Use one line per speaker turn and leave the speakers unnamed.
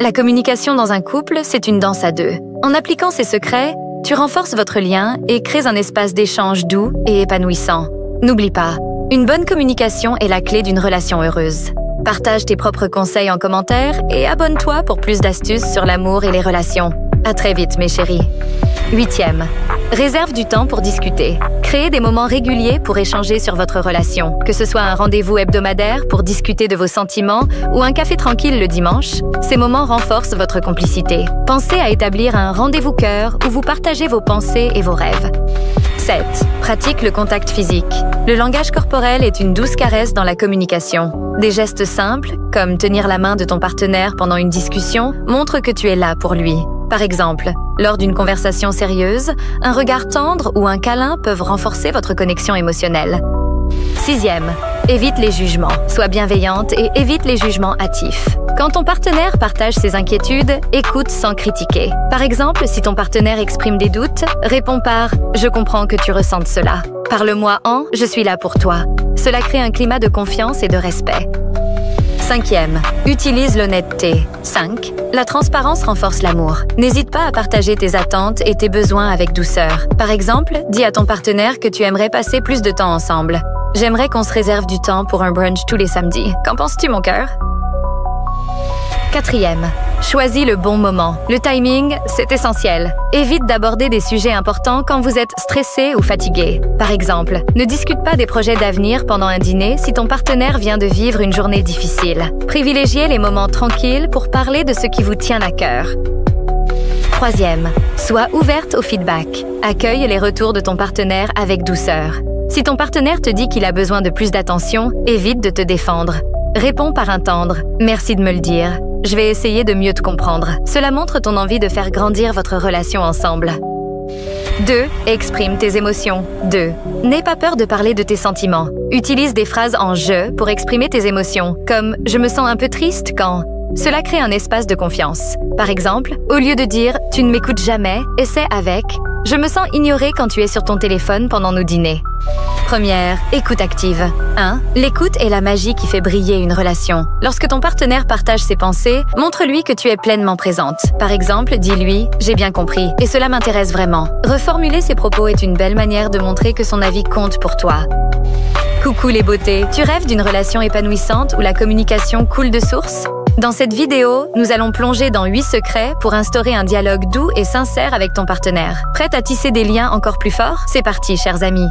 La communication dans un couple, c'est une danse à deux. En appliquant ces secrets, tu renforces votre lien et crées un espace d'échange doux et épanouissant. N'oublie pas, une bonne communication est la clé d'une relation heureuse. Partage tes propres conseils en commentaire et abonne-toi pour plus d'astuces sur l'amour et les relations. À très vite, mes chéris. 8e. Réserve du temps pour discuter. Créez des moments réguliers pour échanger sur votre relation. Que ce soit un rendez-vous hebdomadaire pour discuter de vos sentiments ou un café tranquille le dimanche, ces moments renforcent votre complicité. Pensez à établir un rendez-vous cœur où vous partagez vos pensées et vos rêves. 7. Pratique le contact physique. Le langage corporel est une douce caresse dans la communication. Des gestes simples, comme tenir la main de ton partenaire pendant une discussion, montrent que tu es là pour lui. Par exemple, lors d'une conversation sérieuse, un regard tendre ou un câlin peuvent renforcer votre connexion émotionnelle. 6e. Évite les jugements. Sois bienveillante et évite les jugements hâtifs. Quand ton partenaire partage ses inquiétudes, écoute sans critiquer. Par exemple, si ton partenaire exprime des doutes, réponds par « Je comprends que tu ressentes cela ». Parle-moi en « Je suis là pour toi ». Cela crée un climat de confiance et de respect. 5e. Utilise l'honnêteté. 5. La transparence renforce l'amour. N'hésite pas à partager tes attentes et tes besoins avec douceur. Par exemple, dis à ton partenaire que tu aimerais passer plus de temps ensemble. J'aimerais qu'on se réserve du temps pour un brunch tous les samedis. Qu'en penses-tu, mon cœur? 4e. Choisis le bon moment. Le timing, c'est essentiel. Évite d'aborder des sujets importants quand vous êtes stressé ou fatigué. Par exemple, ne discute pas des projets d'avenir pendant un dîner si ton partenaire vient de vivre une journée difficile. Privilégiez les moments tranquilles pour parler de ce qui vous tient à cœur. 3e. Sois ouverte au feedback. Accueille les retours de ton partenaire avec douceur. Si ton partenaire te dit qu'il a besoin de plus d'attention, évite de te défendre. Réponds par un tendre « Merci de me le dire ». Je vais essayer de mieux te comprendre. Cela montre ton envie de faire grandir votre relation ensemble. 2. Exprime tes émotions. 2. N'aie pas peur de parler de tes sentiments. Utilise des phrases en « je » pour exprimer tes émotions, comme « je me sens un peu triste quand… ». Cela crée un espace de confiance. Par exemple, au lieu de dire « tu ne m'écoutes jamais », essaie avec « je me sens ignoré quand tu es sur ton téléphone pendant nos dîners ». Première, écoute active. 1. L'écoute est la magie qui fait briller une relation. Lorsque ton partenaire partage ses pensées, montre-lui que tu es pleinement présente. Par exemple, dis-lui « j'ai bien compris et cela m'intéresse vraiment ». Reformuler ses propos est une belle manière de montrer que son avis compte pour toi. Coucou les beautés, tu rêves d'une relation épanouissante où la communication coule de source? Dans cette vidéo, nous allons plonger dans 8 secrets pour instaurer un dialogue doux et sincère avec ton partenaire. Prête à tisser des liens encore plus forts? C'est parti, chers amis!